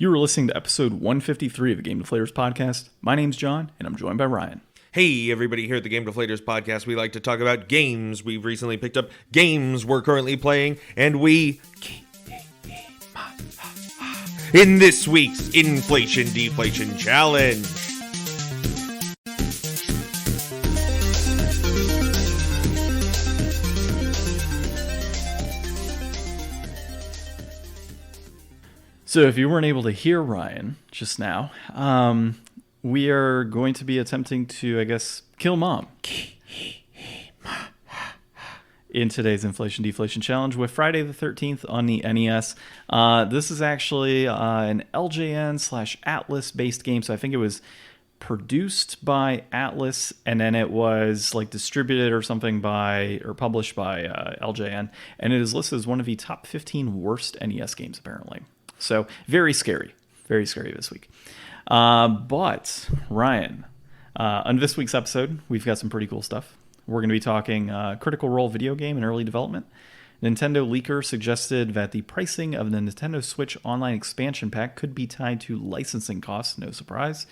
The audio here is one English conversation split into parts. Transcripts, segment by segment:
You are listening to episode 153 of the Game Deflators Podcast. My name's John, and I'm joined by Ryan. Hey, everybody, here at the Game Deflators Podcast, we like to talk about games we've recently picked up, games we're currently playing, and we... in this week's Inflation Deflation Challenge. So if you weren't able to hear Ryan just now, we are going to be attempting to, I guess, kill Mom in today's Inflation Deflation Challenge with Friday the 13th on the NES. This is actually an LJN/Atlas-based game, so I think it was produced by Atlas, and then it was like distributed or something by, or published by LJN, and it is listed as one of the top 15 worst NES games, apparently. So, very scary this week. But, Ryan, on this week's episode, we've got some pretty cool stuff. We're going to be talking Critical Role video game in early development. Nintendo leaker suggested that the pricing of the Nintendo Switch Online expansion pack could be tied to licensing costs, no surprise.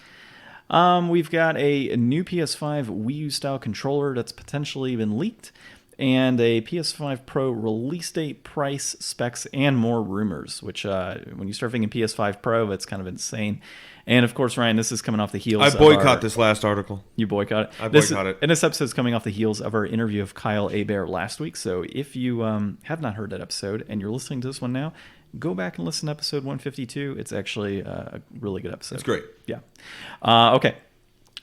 We've got a new PS5 Wii U-style controller that's potentially been leaked, and a PS5 Pro release date, price, specs, and more rumors, which when you start thinking PS5 Pro, that's kind of insane. And of course, Ryan, this is coming off the heels I boycott this last article. You boycott it? I boycott it. And this episode is coming off the heels of our interview of Kyle Hebert last week. So if you have not heard that episode and you're listening to this one now, go back and listen to episode 152. It's actually a really good episode. It's great. Yeah. Okay.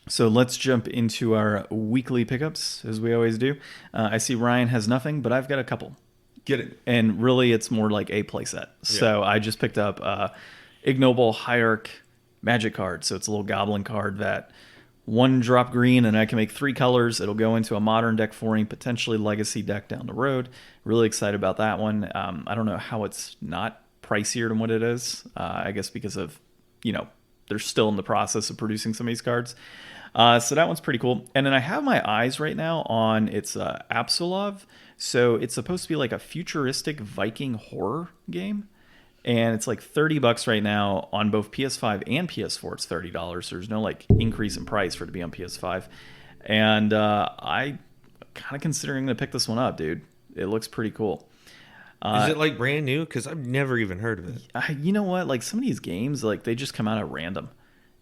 So let's jump into our weekly pickups, as we always do. I see Ryan has nothing, but I've got a couple. Get it. And really, it's more like a playset. Yeah. So I just picked up Ignoble Hierarch Magic card. So it's a little goblin card that one drop green, and I can make 3 colors. It'll go into a modern deck forming, potentially legacy deck down the road. Really excited about that one. I don't know how it's not pricier than what it is. I guess because of, they're still in the process of producing some of these cards. So that one's pretty cool. And then I have my eyes right now on its Absolov. So it's supposed to be like a futuristic Viking horror game. And it's like $30 right now on both PS5 and PS4. It's $30. So there's no increase in price for it to be on PS5. And I kind of considering to pick this one up, dude. It looks pretty cool. Is it brand new? Because I've never even heard of it. You know what? Some of these games, they just come out at random.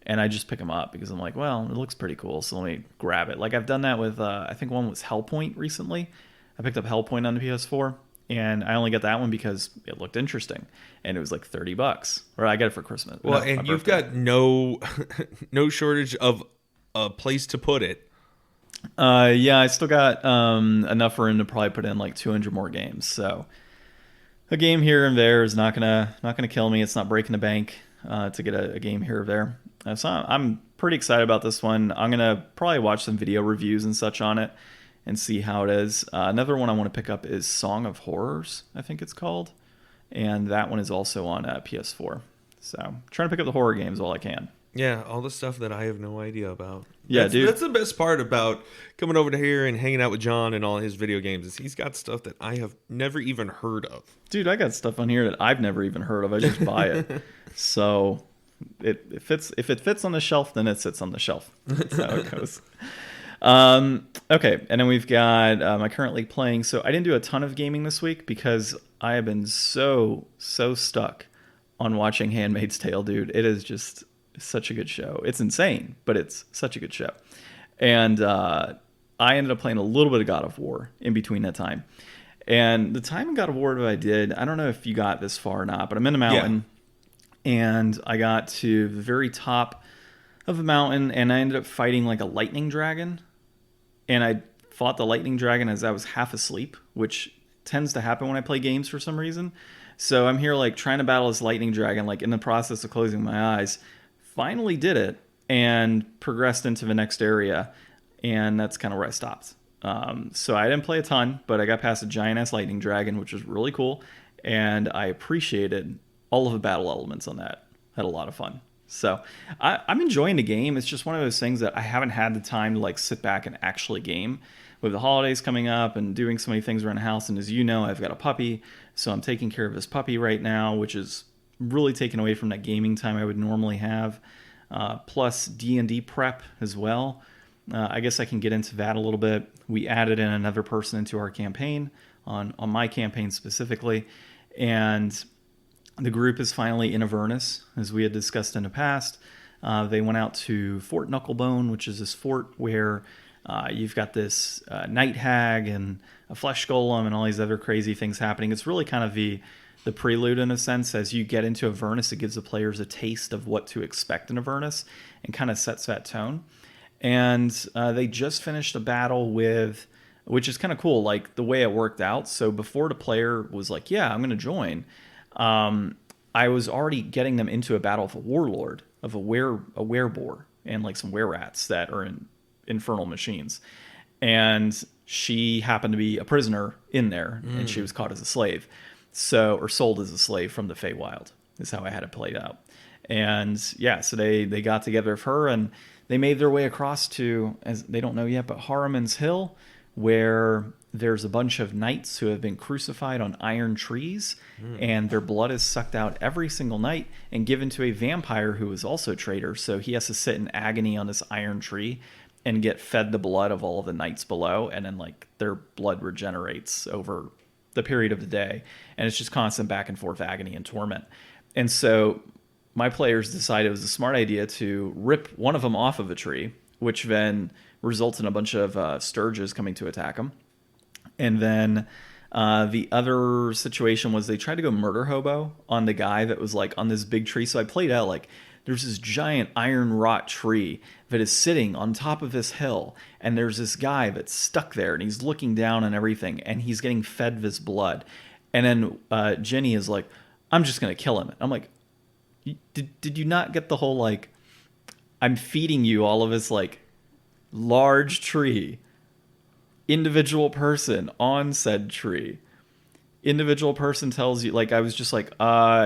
And I just pick them up because I'm like, well, it looks pretty cool, so let me grab it. I've done that with, I think one was Hellpoint recently. I picked up Hellpoint on the PS4, and I only got that one because it looked interesting, and it was like $30. Or I got it for Christmas. Well, and you've got no shortage of a place to put it. Yeah, I still got enough room to probably put in 200 more games. So a game here and there is not gonna kill me. It's not breaking the bank to get a game here or there. So I'm pretty excited about this one. I'm going to probably watch some video reviews and such on it and see how it is. Another one I want to pick up is Song of Horrors, I think it's called. And that one is also on PS4. So I'm trying to pick up the horror games while I can. Yeah, all the stuff that I have no idea about. Yeah, dude. That's the best part about coming over to here and hanging out with John and all his video games is he's got stuff that I have never even heard of. Dude, I got stuff on here that I've never even heard of. I just buy it. So... It fits. If it fits on the shelf, then it sits on the shelf. That's how it goes. Okay, and then we've got my currently playing. So I didn't do a ton of gaming this week because I have been so stuck on watching Handmaid's Tale, dude. It is just such a good show. It's insane, but it's such a good show. And I ended up playing a little bit of God of War in between that time. And the time in God of War that I did, I don't know if you got this far or not, but I'm in a mountain. Yeah. And I got to the very top of the mountain, and I ended up fighting a lightning dragon. And I fought the lightning dragon as I was half asleep, which tends to happen when I play games for some reason. So I'm here trying to battle this lightning dragon, in the process of closing my eyes. Finally did it and progressed into the next area, and that's kind of where I stopped. So I didn't play a ton, but I got past a giant-ass lightning dragon, which was really cool, and I appreciated all of the battle elements on that. Had a lot of fun. So I'm enjoying the game. It's just one of those things that I haven't had the time to sit back and actually game. With the holidays coming up and doing so many things around the house, and as you know, I've got a puppy, so I'm taking care of this puppy right now, which is really taken away from that gaming time I would normally have. Plus D&D prep as well. I guess I can get into that a little bit. We added in another person into our campaign, on my campaign specifically, and the group is finally in Avernus, as we had discussed in the past. They went out to Fort Knucklebone, which is this fort where you've got this night hag and a flesh golem and all these other crazy things happening. It's really kind of the prelude, in a sense. As you get into Avernus, it gives the players a taste of what to expect in Avernus and kind of sets that tone. And they just finished a battle with, which is kind of cool, like the way it worked out. So before the player was like, yeah, I'm going to join, I was already getting them into a battle with a warlord, of a wereboar, and like some wererats that are in infernal machines. And she happened to be a prisoner in there, and she was caught as a slave. So, or sold as a slave from the Feywild, is how I had it played out. And yeah, so they got together with her, and they made their way across to, as they don't know yet, but Harriman's Hill, where there's a bunch of knights who have been crucified on iron trees, and their blood is sucked out every single night and given to a vampire who is also a traitor. So he has to sit in agony on this iron tree and get fed the blood of all of the knights below, and then like their blood regenerates over the period of the day, and it's just constant back and forth agony and torment. And so my players decided it was a smart idea to rip one of them off of a tree, which then results in a bunch of sturges coming to attack them. And then the other situation was they tried to go murder hobo on the guy that was like on this big tree. So I played out like there's this giant iron wrought tree that is sitting on top of this hill, and there's this guy that's stuck there, and he's looking down and everything, and he's getting fed this blood. And then Jenny is like, I'm just going to kill him. I'm like, did you not get the whole, like, I'm feeding you all of this, like, large tree, individual person on said tree. Individual person tells you, like, I was just like,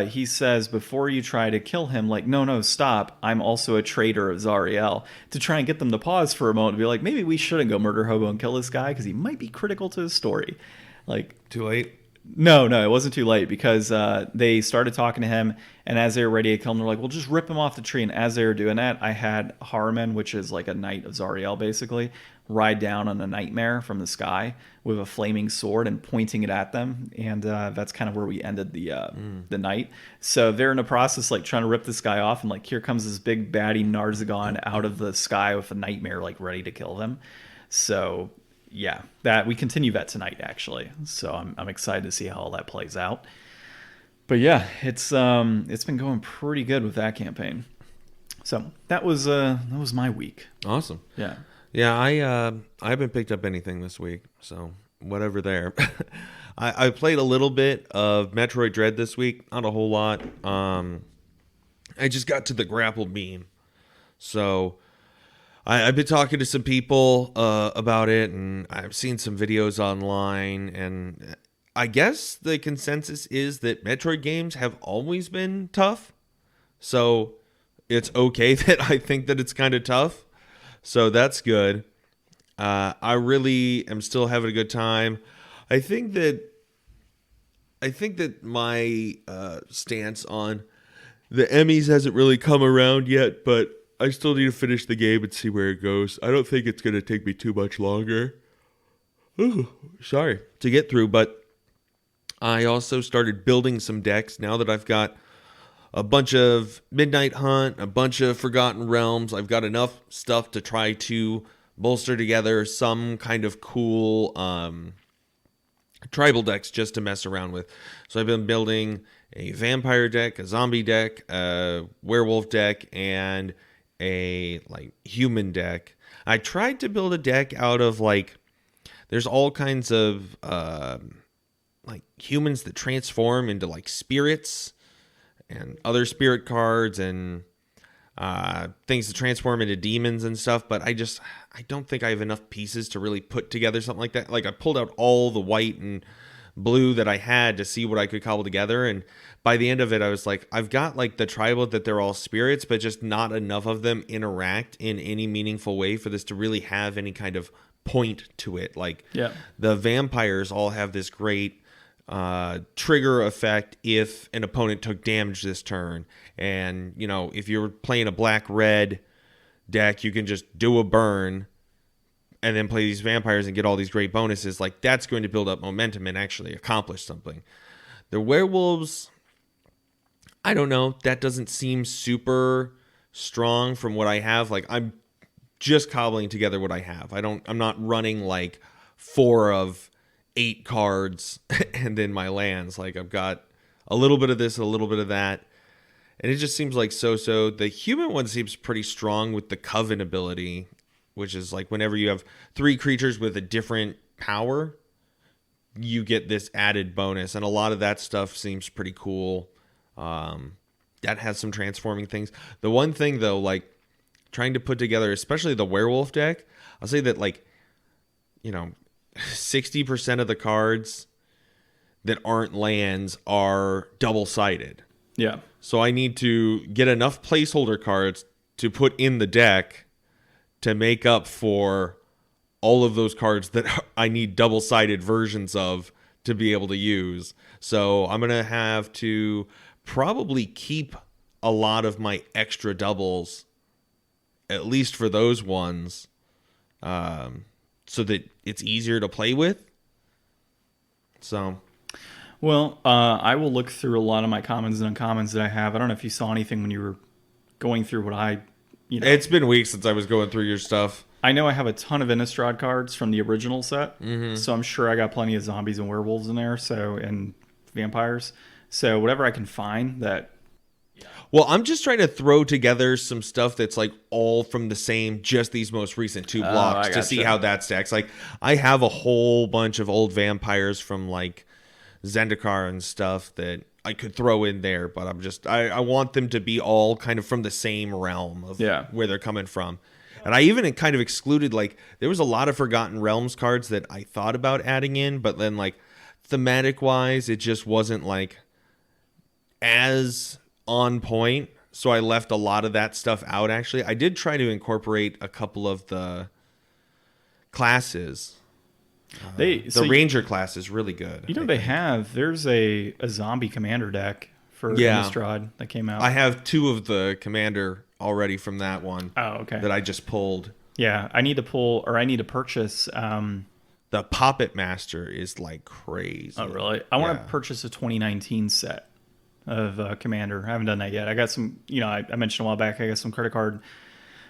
he says, before you try to kill him, like, no, stop. I'm also a traitor of Zariel. To try and get them to pause for a moment and be like, maybe we shouldn't go murder hobo and kill this guy because he might be critical to his story. Like, Too late? No, it wasn't too late, because they started talking to him, and as they were ready to kill him, they're like, well, just rip him off the tree. And as they were doing that, I had Harriman, which is like a knight of Zariel, basically, ride down on a nightmare from the sky with a flaming sword and pointing it at them. And that's kind of where we ended the night. So they're in the process, like, trying to rip this guy off, and like, here comes this big baddie Narzagon out of the sky with a nightmare, like, ready to kill them. So yeah, that we continue that tonight, actually. So I'm excited to see how all that plays out. But yeah, it's been going pretty good with that campaign. So that was my week. Awesome. Yeah. Yeah, I haven't picked up anything this week, so whatever there. I played a little bit of Metroid Dread this week, not a whole lot. I just got to the grapple beam, so I've been talking to some people about it, and I've seen some videos online, and I guess the consensus is that Metroid games have always been tough, so it's okay that I think that it's kind of tough. So that's good. I really am still having a good time. I think that my stance on the Emmys hasn't really come around yet, but I still need to finish the game and see where it goes. I don't think it's going to take me too much longer. Ooh, sorry. To get through, but I also started building some decks now that I've got a bunch of Midnight Hunt, a bunch of Forgotten Realms. I've got enough stuff to try to bolster together some kind of cool tribal decks just to mess around with. So I've been building a vampire deck, a zombie deck, a werewolf deck, and a like human deck. I tried to build a deck out of like, there's all kinds of like humans that transform into like spirits and other spirit cards and things to transform into demons and stuff, but I don't think I have enough pieces to really put together something like that. Like, I pulled out all the white and blue that I had to see what I could cobble together, and by the end of it I was like, I've got like the tribal that they're all spirits, but just not enough of them interact in any meaningful way for this to really have any kind of point to it. Like, yeah, the vampires all have this great trigger effect if an opponent took damage this turn. And, if you're playing a black-red deck, you can just do a burn and then play these vampires and get all these great bonuses. Like, that's going to build up momentum and actually accomplish something. The werewolves, I don't know. That doesn't seem super strong from what I have. Like, I'm just cobbling together what I have. I'm not running like 4 of 8 cards and then my lands. Like, I've got a little bit of this, a little bit of that. And it just seems like so-so. The human one seems pretty strong with the Coven ability, which is like whenever you have 3 creatures with a different power, you get this added bonus. And a lot of that stuff seems pretty cool. That has some transforming things. The one thing, though, like trying to put together, especially the werewolf deck, I'll say that, like, 60% of the cards that aren't lands are double-sided. Yeah. So I need to get enough placeholder cards to put in the deck to make up for all of those cards that I need double-sided versions of to be able to use. So I'm going to have to probably keep a lot of my extra doubles, at least for those ones, so that it's easier to play with. So... Well, I will look through a lot of my commons and uncommons that I have. I don't know if you saw anything when you were going through what I, It's been weeks since I was going through your stuff. I know I have a ton of Innistrad cards from the original set, so I'm sure I got plenty of zombies and werewolves in there, and vampires. So whatever I can find that... Well, I'm just trying to throw together some stuff that's like all from the same, just these most recent 2 blocks to see how that stacks. Like, I have a whole bunch of old vampires from like Zendikar and stuff that I could throw in there, but I want them to be all kind of from the same realm of where they're coming from. And I even kind of excluded, like, there was a lot of Forgotten Realms cards that I thought about adding in, but then, like, thematic wise, it just wasn't like as on point. So I left a lot of that stuff out. Actually, I did try to incorporate a couple of the classes. The Ranger class is really good. There's a zombie commander deck for Innistrad that came out. I have 2 of the commander already from that one. Oh, okay. That I just pulled. Yeah, I need to purchase. The Puppet Master is like crazy. Oh, really? I want to purchase a 2019 set of commander. I haven't done that yet. I got some, I mentioned a while back, I got some credit card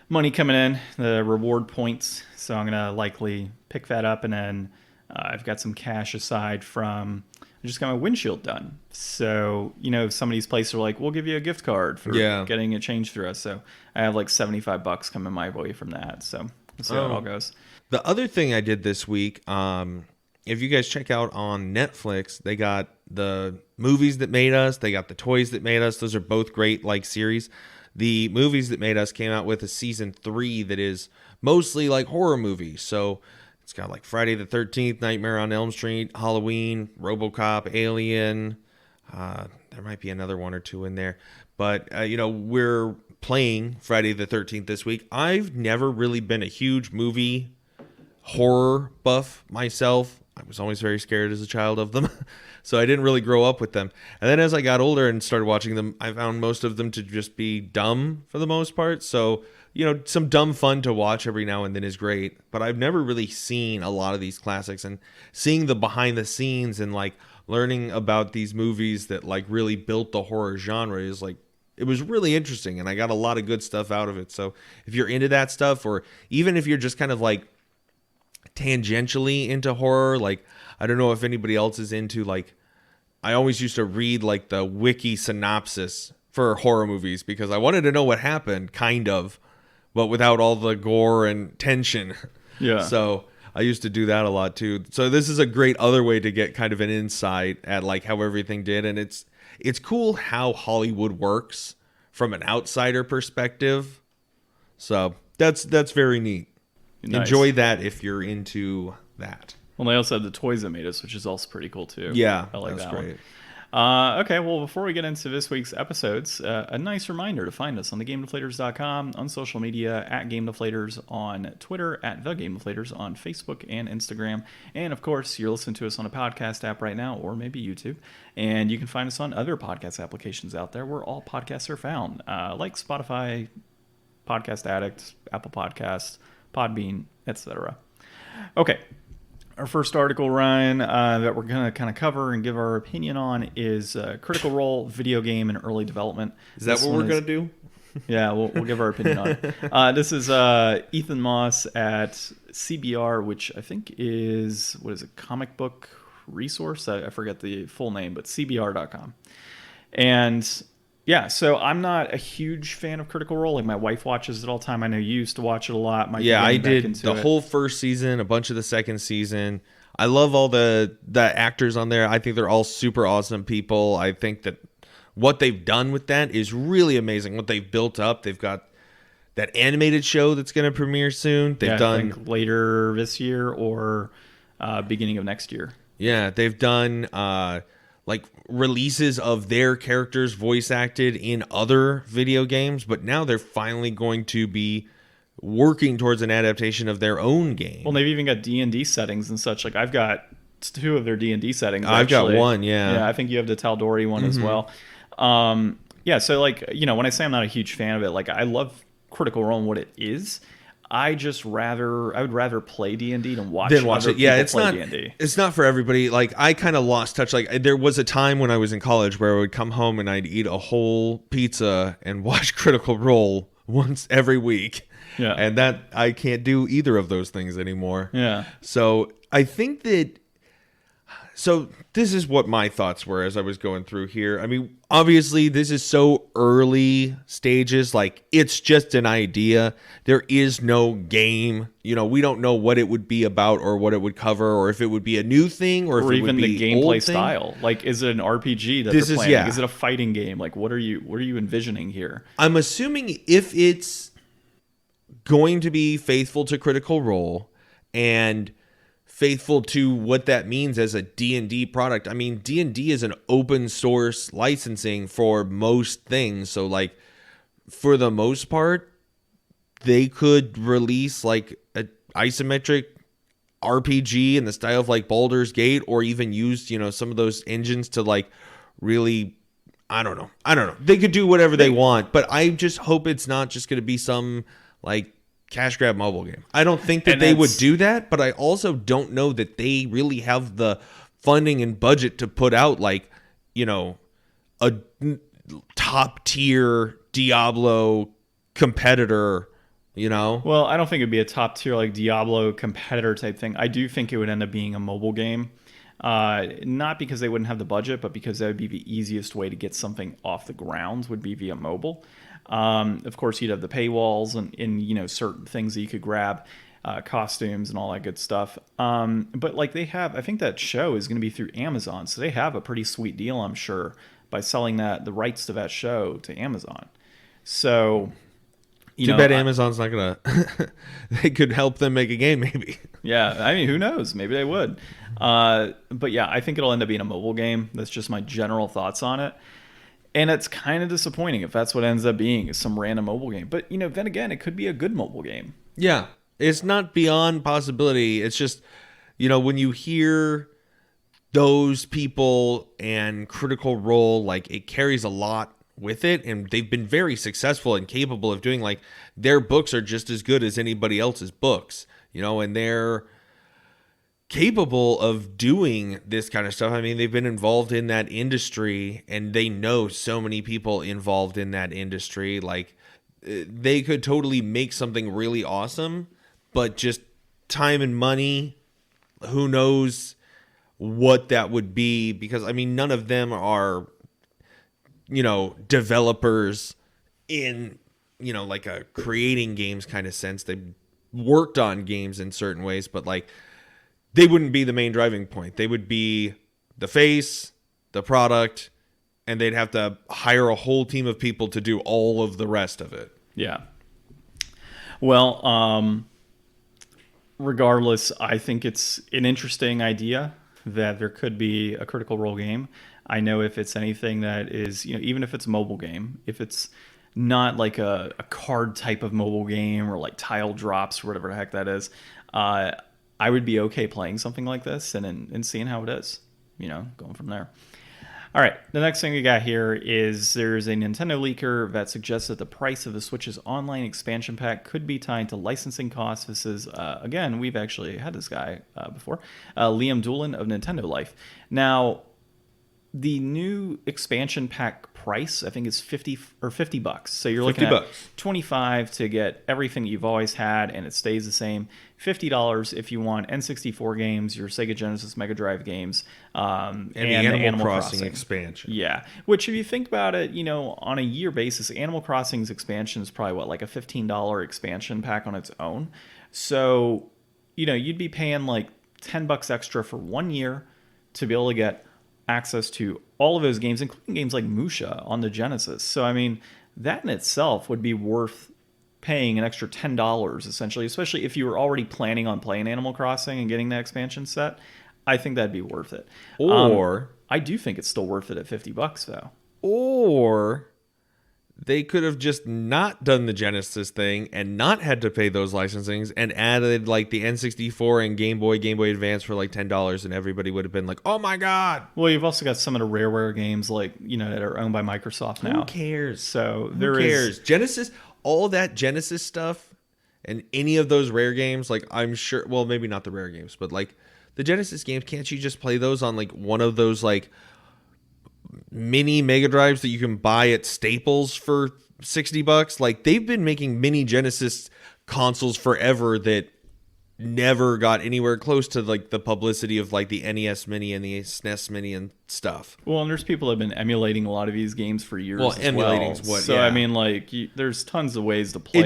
money coming in, the reward points. So I'm going to likely pick that up. And then I've got some cash aside from, I just got my windshield done. So, some of these places are like, we'll give you a gift card for getting it changed through us. So I have like $75 coming my way from that. So we'll see how it all goes. The other thing I did this week, if you guys check out on Netflix, they got the Movies That Made Us. They got the Toys That Made Us. Those are both great like series. The Movies That Made Us came out with a season 3 that is mostly like horror movies. So it's got like Friday the 13th, Nightmare on Elm Street, Halloween, RoboCop, Alien. There might be another one or 2 in there. But, we're playing Friday the 13th this week. I've never really been a huge movie horror buff myself. I was always very scared as a child of them. So I didn't really grow up with them. And then as I got older and started watching them, I found most of them to just be dumb for the most part. So, some dumb fun to watch every now and then is great. But I've never really seen a lot of these classics, and seeing the behind the scenes and like learning about these movies that like really built the horror genre is like, it was really interesting, and I got a lot of good stuff out of it. So if you're into that stuff, or even if you're just kind of like tangentially into horror, like, I don't know if anybody else is into, like, I always used to read like the wiki synopsis for horror movies because I wanted to know what happened, kind of, but without all the gore and tension. Yeah. So I used to do that a lot too. So this is a great other way to get kind of an insight at like how everything did. And it's cool how Hollywood works from an outsider perspective. So that's very neat. Nice. Enjoy that if you're into that. Well, they also have the Toys That Made Us, which is also pretty cool too. Yeah, I like that great. one. Okay, well, before we get into this week's episodes, a nice reminder to find us on thegamedeflators.com, on social media, at Game Deflators on Twitter, at The Game Deflators on Facebook and Instagram. And, of course, you're listening to us on a podcast app right now, or maybe YouTube. And you can find us on other podcast applications out there where all podcasts are found, like Spotify, Podcast Addict, Apple Podcasts, Podbean, etc. Okay. Our first article, Ryan, that we're going to kind of cover and give our opinion on is Critical Role video game in early development. Is that what we're going to do? Yeah, we'll give our opinion on it. This is Ethan Moss at CBR, which I think is, what is it, Comic Book Resource? I forget the full name, but CBR.com. And yeah, so I'm not a huge fan of Critical Role. Like, my wife watches it all the time. I know you used to watch it a lot. Yeah, I did the whole first season, a bunch of the second season. I love all the actors on there. I think they're all super awesome people. I think that what they've done with that is really amazing. What they've built up. They've got that animated show that's going to premiere soon. They've done, I think, later this year or beginning of next year. Yeah, they've done like releases of their characters voice acted in other video games, but now they're finally going to be working towards an adaptation of their own game. Well, they've even got D&D settings and such. Like, I've got 2 of their D&D settings. I've got one, yeah. Yeah, I think you have the Tal'Dorei one as well. Yeah, so, like, you know, when I say I'm not a huge fan of it, like, I love Critical Role and what it is. I would rather play D&D than watch it. Yeah, it's play not D&D. It's not for everybody. Like, I kind of lost touch. Like, there was a time when I was in college where I would come home and I'd eat a whole pizza and watch Critical Role once every week. Yeah. And that I can't do either of those things anymore. Yeah. So I think that. So this is what my thoughts were as I was going through here. I mean, obviously, this is so early stages. Like, it's just an idea. There is no game. You know, we don't know what it would be about or what it would cover or if it would be a new thing or if it even would be the gameplay old style. thing. Like, is it an RPG that This they're is- playing? yeah. Is it a fighting game? Like, what are you envisioning here? I'm assuming if it's going to be faithful to Critical Role and faithful to what that means as a D&D product. I mean, D&D is an open source licensing for most things. So, like, for the most part, they could release, like, an isometric RPG in the style of, like, Baldur's Gate, or even use, you know, some of those engines to, like, really, I don't know. They could do whatever they want, but I just hope it's not just going to be some, like, cash grab mobile game. I don't think that they would do that, but I also don't know that they really have the funding and budget to put out, like, you know, a top tier Diablo competitor, you know? Well, I don't think it'd be a top tier, like, Diablo competitor type thing. I do think it would end up being a mobile game. Not because they wouldn't have the budget, but because that would be the easiest way to get something off the ground would be via mobile. Of course, you'd have the paywalls and you know, certain things that you could grab, costumes and all that good stuff. But like, they have, I think that show is going to be through Amazon, so they have a pretty sweet deal, I'm sure, by selling the rights to that show to Amazon. So, Too bad Amazon's not gonna. They could help them make a game, maybe. Yeah, I mean, who knows? Maybe they would. But yeah, I think it'll end up being a mobile game. That's just my general thoughts on it. And it's kind of disappointing if that's what ends up being, is some random mobile game. But, you know, then again, it could be a good mobile game. Yeah, it's not beyond possibility. It's just, you know, when you hear those people and Critical Role, like, it carries a lot with it, and they've been very successful and capable of doing, like, their books are just as good as anybody else's books, you know, and they're capable of doing this kind of stuff. I mean, they've been involved in that industry and they know so many people involved in that industry. Like, they could totally make something really awesome, but just time and money, who knows what that would be, because I mean, none of them are, you know, developers in, you know, like a creating games kind of sense. They worked on games in certain ways, but like, they wouldn't be the main driving point. They would be the face, the product, and they'd have to hire a whole team of people to do all of the rest of it. Yeah. Well, regardless, I think it's an interesting idea that there could be a Critical Role game. I know if it's anything that is, even if it's a mobile game, if it's not like a card type of mobile game or like tile drops or whatever the heck that is, I would be okay playing something like this and seeing how it is, going from there. All right, the next thing we got here is there's a Nintendo leaker that suggests that the price of the Switch's online expansion pack could be tied to licensing costs. This is, again, we've actually had this guy before, Liam Doolin of Nintendo Life. Now, the new expansion pack price, I think, is $50. So you're looking at $25 to get everything that you've always had, and it stays the same. $50 if you want N64 games, your Sega Genesis Mega Drive games, and the Animal Crossing expansion. Yeah, which if you think about it, on a year basis, Animal Crossing's expansion is probably like a $15 expansion pack on its own. So, you'd be paying like $10 extra for 1 year to be able to get access to all of those games, including games like Musha on the Genesis. So, I mean, that in itself would be worth paying an extra $10, essentially, especially if you were already planning on playing Animal Crossing and getting that expansion set. I think that'd be worth it. Or I do think it's still worth it at $50, though. Or they could have just not done the Genesis thing and not had to pay those licensings and added like the N64 and Game Boy Advance for like $10, and everybody would have been like, oh my God. Well, you've also got some of the Rareware games like, that are owned by Microsoft now. Who cares? So Who cares? Genesis, all that Genesis stuff and any of those Rare games, like I'm sure, well, maybe not the Rare games, but like the Genesis games, can't you just play those on like one of those like mini Mega Drives that you can buy at Staples for $60? Like they've been making mini Genesis consoles forever that never got anywhere close to like the publicity of like the NES Mini and the SNES Mini and stuff. Well, and there's people that have been emulating a lot of these games for years. Well, emulating is what. So yeah. I mean, like there's tons of ways to play.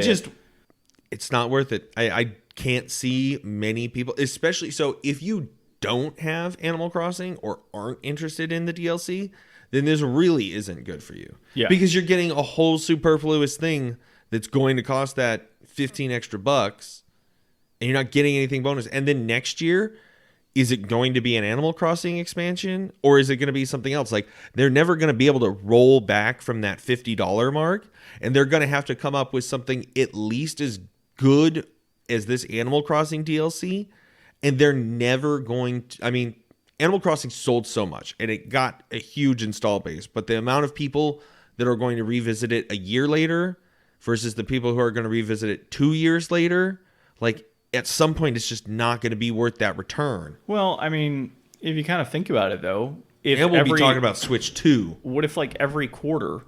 It's not worth it. I can't see many people, especially so if you don't have Animal Crossing or aren't interested in the DLC, then this really isn't good for you. Yeah. Because you're getting a whole superfluous thing that's going to cost that $15 extra, and you're not getting anything bonus. And then next year, is it going to be an Animal Crossing expansion, or is it going to be something else? Like they're never going to be able to roll back from that $50 mark, and they're going to have to come up with something at least as good as this Animal Crossing DLC, and they're never going to, I mean, Animal Crossing sold so much and it got a huge install base, but the amount of people that are going to revisit it a year later versus the people who are going to revisit it 2 years later, like at some point it's just not going to be worth that return. Well, I mean, if you kind of think about it though, and we'll be talking about Switch 2. What if like every quarter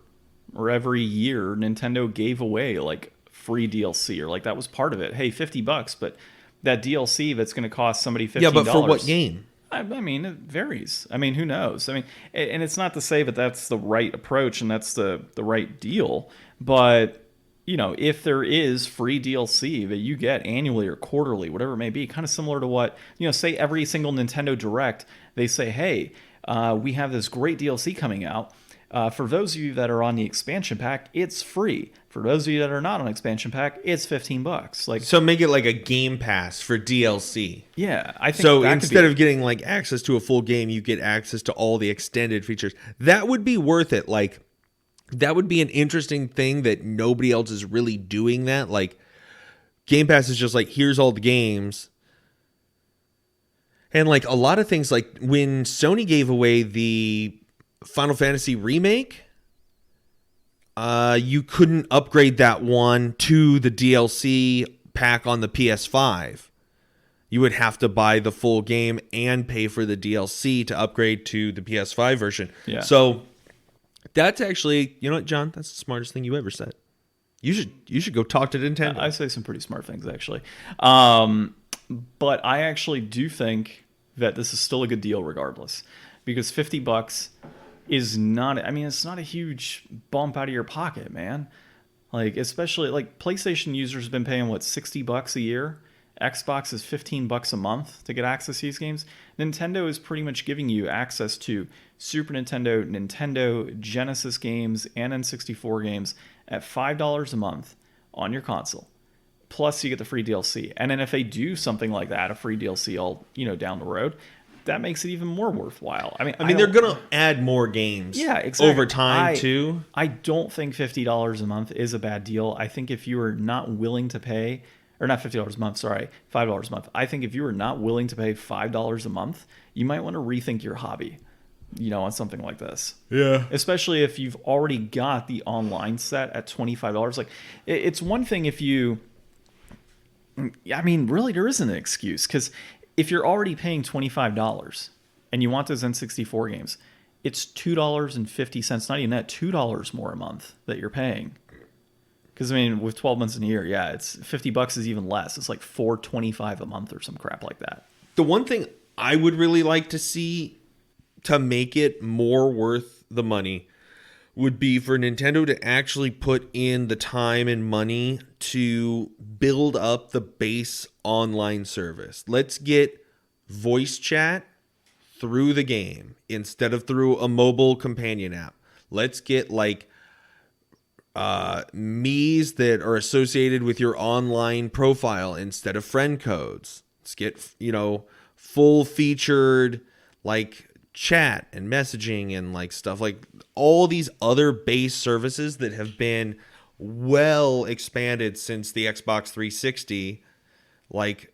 or every year Nintendo gave away like free DLC, or like that was part of it? Hey, $50, but that DLC that's going to cost somebody $15. Yeah, but for what game? I mean, it varies. I mean, who knows? I mean, and it's not to say that that's the right approach and that's the right deal. But, if there is free DLC that you get annually or quarterly, whatever it may be, kind of similar to what, say every single Nintendo Direct, they say, hey, we have this great DLC coming out. For those of you that are on the expansion pack, it's free. For those of you that are not on expansion pack, it's $15. Like, so make it like a Game Pass for DLC. Yeah, I think so. Instead of getting like access to a full game, you get access to all the extended features. That would be worth it. Like, that would be an interesting thing that nobody else is really doing. That like Game Pass is just like, here's all the games. And like a lot of things, like when Sony gave away the Final Fantasy remake, you couldn't upgrade that one to the DLC pack on the PS5. You would have to buy the full game and pay for the DLC to upgrade to the PS5 version. Yeah. So that's actually, you know what, John? That's the smartest thing you ever said. You should go talk to Nintendo. I say some pretty smart things, actually. But I actually do think that this is still a good deal regardless, because $50 is not, I mean, it's not a huge bump out of your pocket, man. Like, especially like PlayStation users have been paying what, $60 a year? Xbox is $15 a month to get access to these games. Nintendo is pretty much giving you access to Super Nintendo, Nintendo, Genesis games, and N64 games at $5 a month on your console. Plus you get the free DLC. And then if they do something like that, a free DLC all, down the road, that makes it even more worthwhile. I mean, they're gonna add more games, yeah, exactly. over time too. I don't think $50 a month is a bad deal. I think if you are not willing to pay, or not $50 a month, sorry, $5 a month. I think if you are not willing to pay $5 a month, you might want to rethink your hobby, on something like this. Yeah. Especially if you've already got the online set at $25. Like, it's one thing if you, I mean, really, there isn't an excuse, because if you're already paying $25 and you want those N64 games, it's $2.50, not even that, $2 more a month that you're paying. Because, I mean, with 12 months in a year, yeah, it's $50 is even less. It's like $4.25 a month or some crap like that. The one thing I would really like to see to make it more worth the money would be for Nintendo to actually put in the time and money to build up the base online service. Let's get voice chat through the game instead of through a mobile companion app. Let's get like Mii's that are associated with your online profile instead of friend codes. Let's get, full featured like chat and messaging and like stuff, like all these other base services that have been well expanded since the Xbox 360. Like,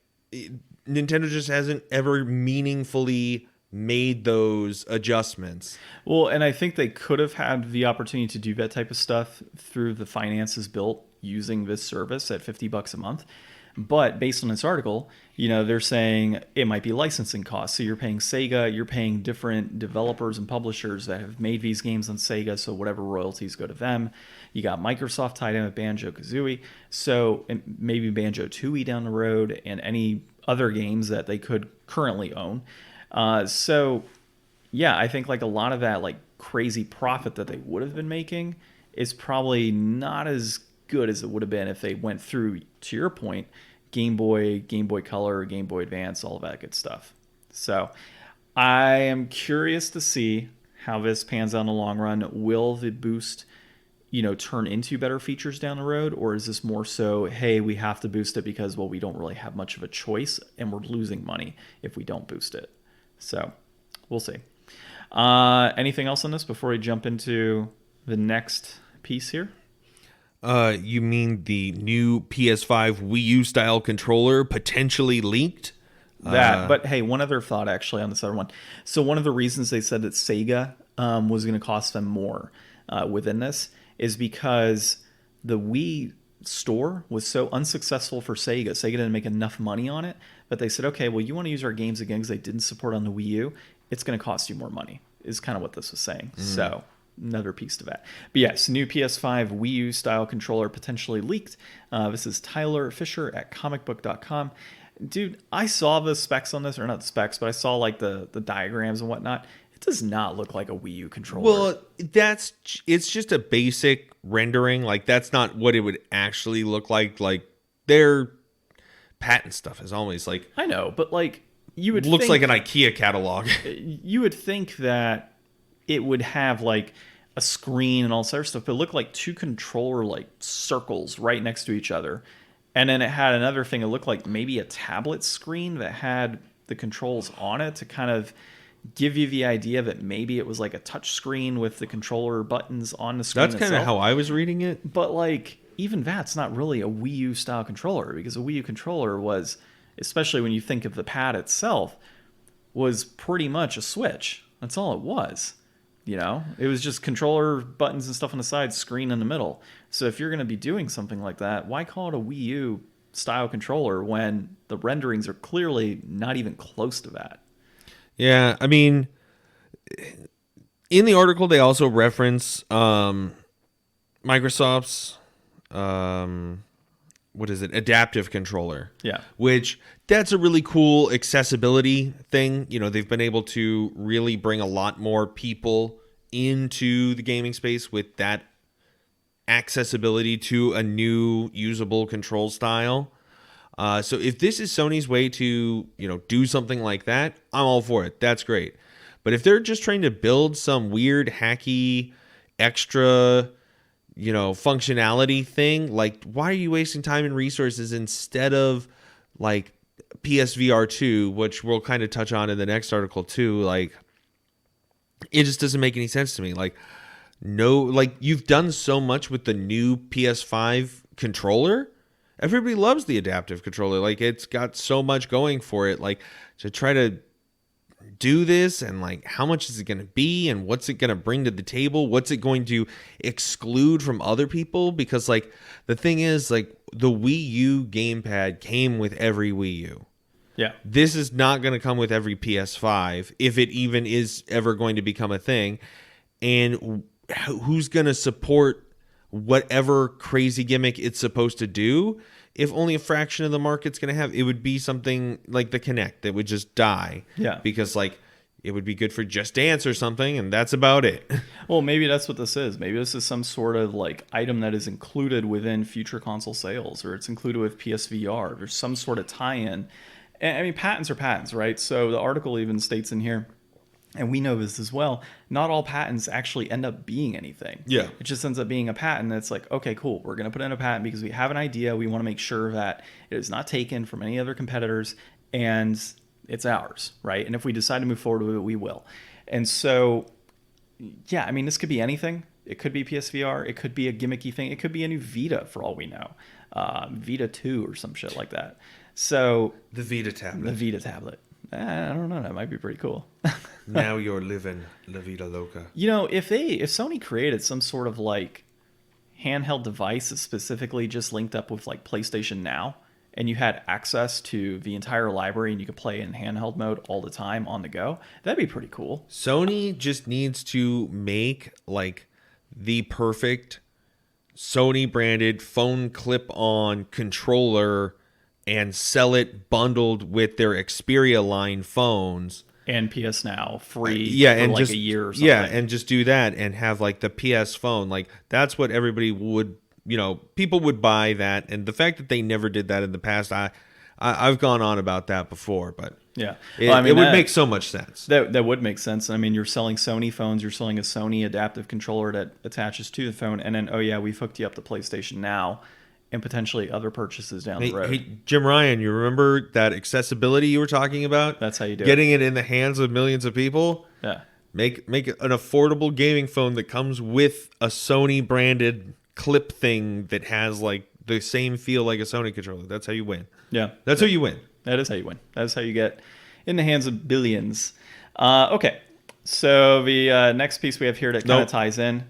Nintendo just hasn't ever meaningfully made those adjustments. Well, and I think they could have had the opportunity to do that type of stuff through the finances built using this service at $50 a month. But based on this article, they're saying it might be licensing costs. So you're paying Sega, you're paying different developers and publishers that have made these games on Sega, so whatever royalties go to them. You got Microsoft tied in with Banjo-Kazooie, so maybe Banjo-Tooie down the road, and any other games that they could currently own. So, yeah, I think like a lot of that like crazy profit that they would have been making is probably not as good as it would have been if they went through, to your point, Game Boy, Game Boy Color, Game Boy Advance, all of that good stuff. So I am curious to see how this pans out in the long run. Will the boost, turn into better features down the road? Or is this more so, hey, we have to boost it because, well, we don't really have much of a choice and we're losing money if we don't boost it. So we'll see. Anything else on this before we jump into the next piece here? You mean the new PS5 Wii U style controller potentially leaked? But hey, one other thought actually on this other one. So one of the reasons they said that Sega was going to cost them more within this is because the Wii store was so unsuccessful for Sega. Sega didn't make enough money on it, but they said, okay, well, you want to use our games again because they didn't support on the Wii U. It's going to cost you more money, is kind of what this was saying. So another piece to that. But yes, new PS5 Wii U style controller potentially leaked. This is Tyler Fisher at comicbook.com. Dude, I saw the specs on this, or not the specs, but I saw like the diagrams and whatnot. It does not look like a Wii U controller. Well, it's just a basic rendering. Like, that's not what it would actually look like. Like, their patent stuff is always like, I know, but like you would looks think, like an IKEA catalog. You would think that it would have like a screen and all this other stuff, but it looked like two controller like circles right next to each other. And then it had another thing that looked like maybe a tablet screen that had the controls on it to kind of give you the idea that maybe it was like a touch screen with the controller buttons on the screen. That's kind of how I was reading it. But like, even that's not really a Wii U style controller, because a Wii U controller was, especially when you think of the pad itself, was pretty much a Switch. That's all it was. It was just controller, buttons and stuff on the side, screen in the middle. So if you're going to be doing something like that, why call it a Wii U style controller when the renderings are clearly not even close to that? Yeah, I mean, in the article they also reference Microsoft's adaptive controller. Yeah. Which, that's a really cool accessibility thing. They've been able to really bring a lot more people into the gaming space with that accessibility to a new usable control style. So if this is Sony's way to, do something like that, I'm all for it. That's great. But if they're just trying to build some weird, hacky, extra, functionality thing, like, why are you wasting time and resources instead of like PSVR 2, which we'll kind of touch on in the next article too, like it just doesn't make any sense to me. Like, no, like you've done so much with the new PS5 controller. Everybody loves the adaptive controller. Like, it's got so much going for it. Like, to try to do this, and like how much is it going to be, and what's it going to bring to the table? What's it going to exclude from other people? Because like the thing is, like the Wii U gamepad came with every Wii U. Yeah. This is not going to come with every PS5, if it even is ever going to become a thing. And who's going to support whatever crazy gimmick it's supposed to do if only a fraction of the market's going to have? It would be something like the Kinect that would just die. Yeah. Because like it would be good for Just Dance or something, and that's about it. Well, maybe that's what this is. Maybe this is some sort of like item that is included within future console sales, or it's included with PSVR. There's some sort of tie-in. And I mean, patents are patents, right? So the article even states in here, and we know this as well, not all patents actually end up being anything. Yeah. It just ends up being a patent that's like, okay, cool, we're going to put in a patent because we have an idea. We want to make sure that it is not taken from any other competitors and it's ours, right? And if we decide to move forward with it, we will. And so, yeah, I mean, this could be anything. It could be PSVR. It could be a gimmicky thing. It could be a new Vita for all we know. Vita 2 or some shit like that. So The Vita tablet. the Vita tablet. I don't know. That might be pretty cool. Now you're living La Vida Loca. You know, if Sony created some sort of like handheld device that's specifically just linked up with like PlayStation Now, and you had access to the entire library and you could play in handheld mode all the time on the go, that'd be pretty cool. Sony just needs to make like the perfect Sony branded phone clip-on controller and sell it bundled with their Xperia line phones. And PS Now free Yeah, for and like just a year or something. Yeah, and just do that and have like the PS phone. Like that's what everybody would, people would buy that. And the fact that they never did that in the past, I've gone on about that before, but yeah, it would make so much sense. That would make sense. I mean, you're selling Sony phones, you're selling a Sony adaptive controller that attaches to the phone, and then, oh yeah, we've hooked you up to PlayStation Now and potentially other purchases down the road. Hey, Jim Ryan, you remember that accessibility you were talking about? That's how you do Getting it in the hands of millions of people? Yeah. Make it an affordable gaming phone that comes with a Sony branded clip thing that has like the same feel like a Sony controller. That's how you win. Yeah. That's how you win. That is how you win. That is how you get in the hands of billions. Okay. So the next piece we have here that kind of ties in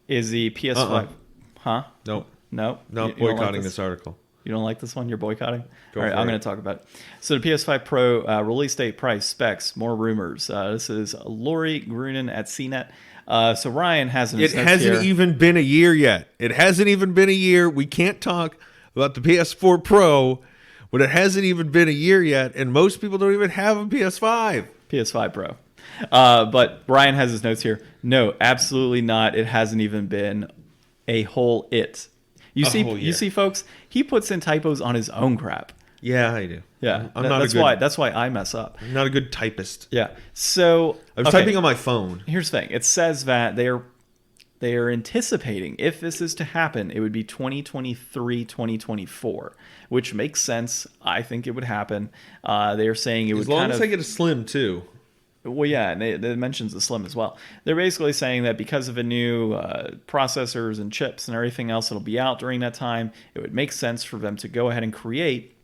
is the PS5. Huh? Nope. No? No, You don't like boycotting this article. You don't like this one? You're boycotting? Go All right, for I'm it. going to talk about it. So the PS5 Pro release date, price, specs, more rumors. This is Lori Grunin at CNET. So Ryan has in his It notes hasn't here, even been a year yet. It hasn't even been a year. We can't talk about the PS4 Pro when it hasn't even been a year yet, and most people don't even have a PS5. PS5 Pro. But Ryan has his notes here. No, absolutely not. It hasn't even been a whole it. You see, folks, he puts in typos on his own crap. Yeah, I do. Yeah, I'm not that's why I mess up. I'm not a good typist. Yeah. So I was typing on my phone. Here's the thing. It says that they are anticipating, if this is to happen, it would be 2023, 2024, which makes sense. I think it would happen. They're saying it would kind of... As long as I get a Slim, too. Well, yeah, and it mentions the Slim as well. They're basically saying that because of the new processors and chips and everything else that'll be out during that time, it would make sense for them to go ahead and create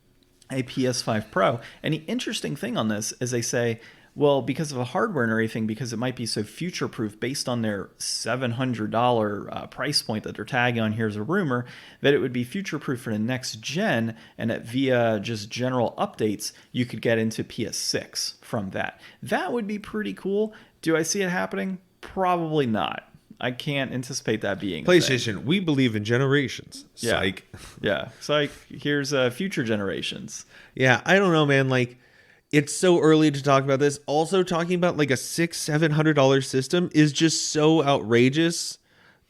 a PS5 Pro. And the interesting thing on this is they say, well, because of the hardware and everything, because it might be so future-proof based on their $700 price point that they're tagging on here as a rumor, that it would be future-proof for the next gen, and that via just general updates, you could get into PS6 from that. That would be pretty cool. Do I see it happening? Probably not. I can't anticipate that being PlayStation, we believe in generations. Psych. Yeah. Psych. Here's future generations. Yeah, I don't know, man. Like, it's so early to talk about this. Also, talking about like a $600-700 system is just so outrageous.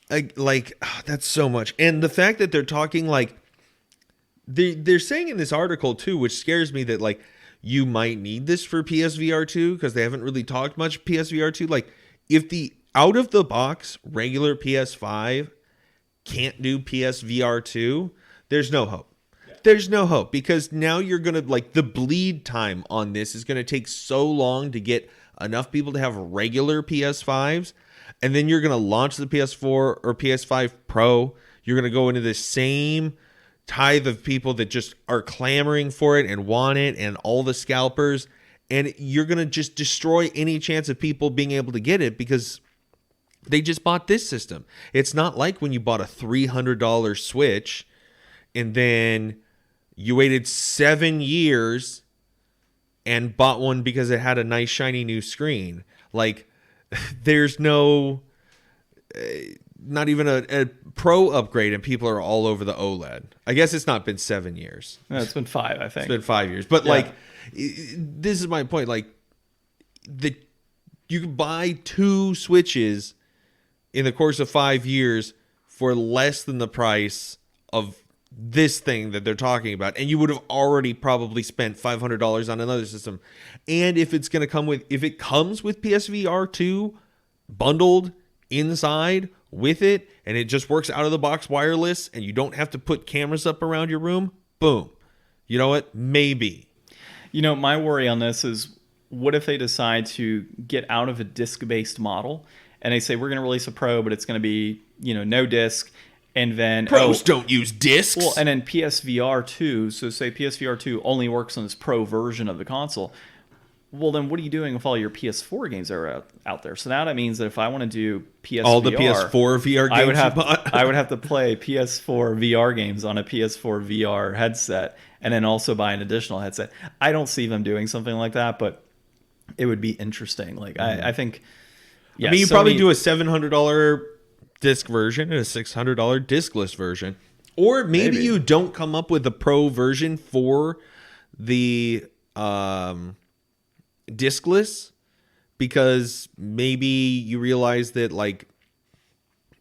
That's so much. And the fact that they're talking like they're saying in this article too, which scares me, that like you might need this for PSVR 2 because they haven't really talked much PSVR 2. Like, if the out of the box regular PS5 can't do PSVR 2, there's no hope. there's no hope, because now you're going to, like, the bleed time on this is going to take so long to get enough people to have regular PS5s. And then you're going to launch the PS4 or PS5 Pro. You're going to go into the same tithe of people that just are clamoring for it and want it, and all the scalpers. And you're going to just destroy any chance of people being able to get it, because they just bought this system. It's not like when you bought a $300 Switch and then you waited 7 years and bought one because it had a nice shiny new screen. Like, there's no, not even a pro upgrade, and people are all over the OLED. I guess it's not been 7 years. No, it's been 5, I think. It's been 5 years. But like, this is my point. Like, you can buy 2 Switches in the course of 5 years for less than the price of this thing that they're talking about, and you would have already probably spent $500 on another system. And if it's going to come with, if it comes with PSVR 2 bundled inside with it, and it just works out of the box wireless, and you don't have to put cameras up around your room, boom. You know what? Maybe. You know, my worry on this is, what if they decide to get out of a disc-based model, and they say, we're going to release a Pro, but it's going to be, you know, no disc. And then Pros don't use discs. Well, and then PSVR 2, so say PSVR 2 only works on this Pro version of the console. Well, then what are you doing with all your PS4 games that are out there? So now that means that if I want to do PSVR, all the PS4 VR games I would have to play PS4 VR games on a PS4 VR headset, and then also buy an additional headset. I don't see them doing something like that, but it would be interesting. Like, I think, I mean, you probably do a $700 disc version and a $600 discless version, or maybe you don't come up with a Pro version for the discless, because maybe you realize that, like,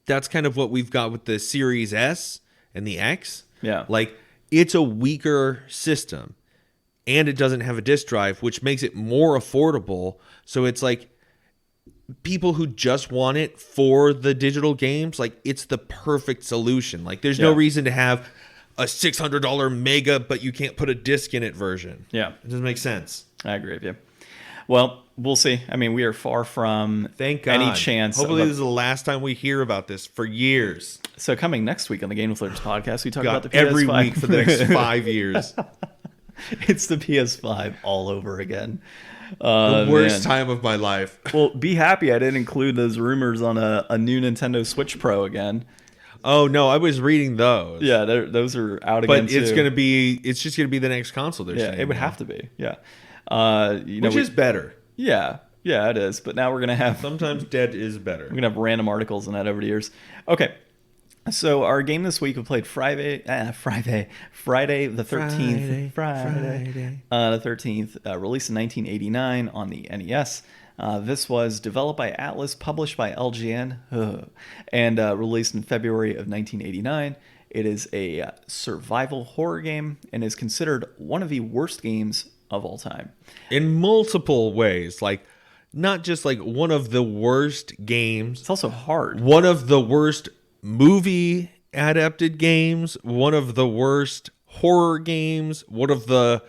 that's kind of what we've got with the Series S and the X. Yeah, like, it's a weaker system, and it doesn't have a disk drive, which makes it more affordable. So it's like, people who just want it for the digital games, like, it's the perfect solution. Like, there's no reason to have a $600 mega, but you can't put a disc in it version. Yeah. It doesn't make sense. I agree with you. Well, we'll see. I mean, we are far from Thank God. any chance. Hopefully this is the last time we hear about this for years. So coming next week on the Game Deflators Podcast, we talk about the PS5. Every week for the next 5 years. It's the PS5 all over again. The worst time of my life. Well, be happy I didn't include those rumors on a new Nintendo Switch Pro again. Oh no, I was reading those. Yeah, those are out again too. But it's just gonna be the next console. Yeah, it would have to be. Yeah, which is better. Yeah, it is. But now we're gonna have, sometimes dead is better. We're gonna have random articles on that over the years. Okay. So our game this week, we played Friday the 13th. The 13th, released in 1989 on the NES. This was developed by Atlas, published by LGN, and released in February of 1989. It is a survival horror game and is considered one of the worst games of all time. In multiple ways, like, not just like one of the worst games. It's also hard. One of the worst movie adapted games, one of the worst horror games, one of the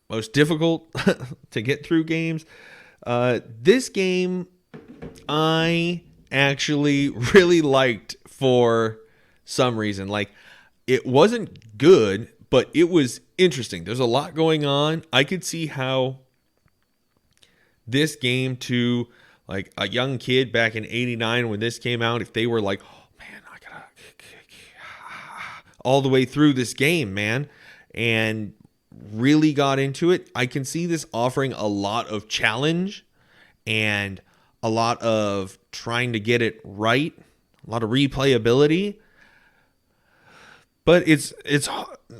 most difficult to get through games. This game I actually really liked for some reason. Like, it wasn't good, but it was interesting. There's a lot going on. I could see how this game, to like a young kid back in 89 when this came out, if they were like, oh man, I gotta all the way through this game, man, and really got into it, I can see this offering a lot of challenge and a lot of trying to get it right, a lot of replayability. But it's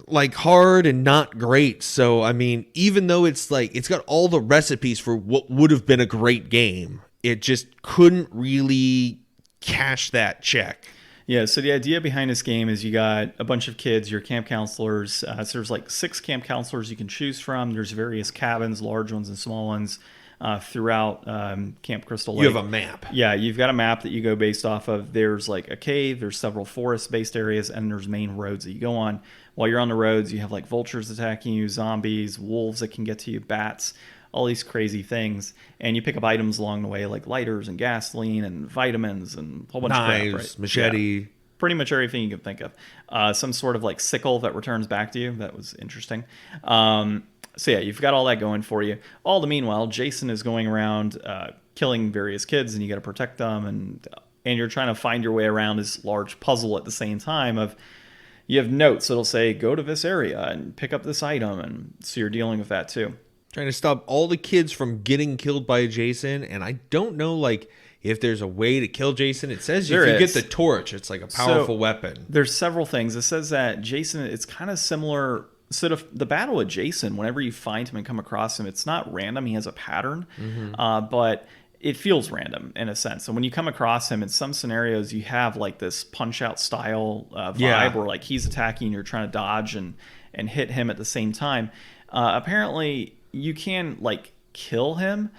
like hard and not great. So I mean, even though it's like, it's got all the recipes for what would have been a great game, it just couldn't really cash that check. Yeah, so the idea behind this game is you got a bunch of kids, your camp counselors. So there's like 6 camp counselors you can choose from. There's various cabins, large ones and small ones. throughout Camp Crystal Lake. You have a map. Yeah, you've got a map that you go based off of. There's like a cave, there's several forest-based areas, and there's main roads that you go on. While you're on the roads, you have like vultures attacking you, zombies, wolves that can get to you, bats, all these crazy things. And you pick up items along the way like lighters and gasoline and vitamins and a whole bunch of crap, right? Machete. Yeah, pretty much everything you can think of. Some sort of like sickle that returns back to you. That was interesting. So yeah, you've got all that going for you. All the meanwhile, Jason is going around killing various kids, and you got to protect them, and you're trying to find your way around this large puzzle at the same time. Of you have notes that'll say go to this area and pick up this item, and so you're dealing with that too. Trying to stop all the kids from getting killed by Jason, and I don't know like if there's a way to kill Jason. It says if you get the torch, it's like a powerful weapon. There's several things. It says that Jason, it's kind of similar. So the battle with Jason, whenever you find him and come across him, it's not random. He has a pattern, but it feels random in a sense. And when you come across him, in some scenarios, you have like this punch-out style vibe where like he's attacking and you're trying to dodge and hit him at the same time. Apparently, you can like kill him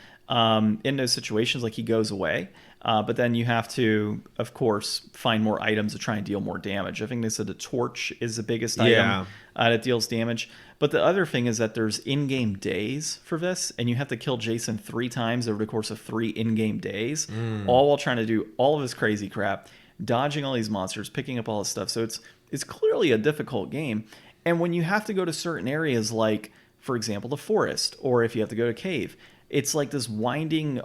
in those situations, like he goes away. But then you have to, of course, find more items to try and deal more damage. I think they said the torch is the biggest item that deals damage. But the other thing is that there's in-game days for this, and you have to kill Jason 3 times over the course of 3 in-game days, all while trying to do all of this crazy crap, dodging all these monsters, picking up all this stuff. So it's clearly a difficult game. And when you have to go to certain areas like, for example, the forest, or if you have to go to a cave, it's like this winding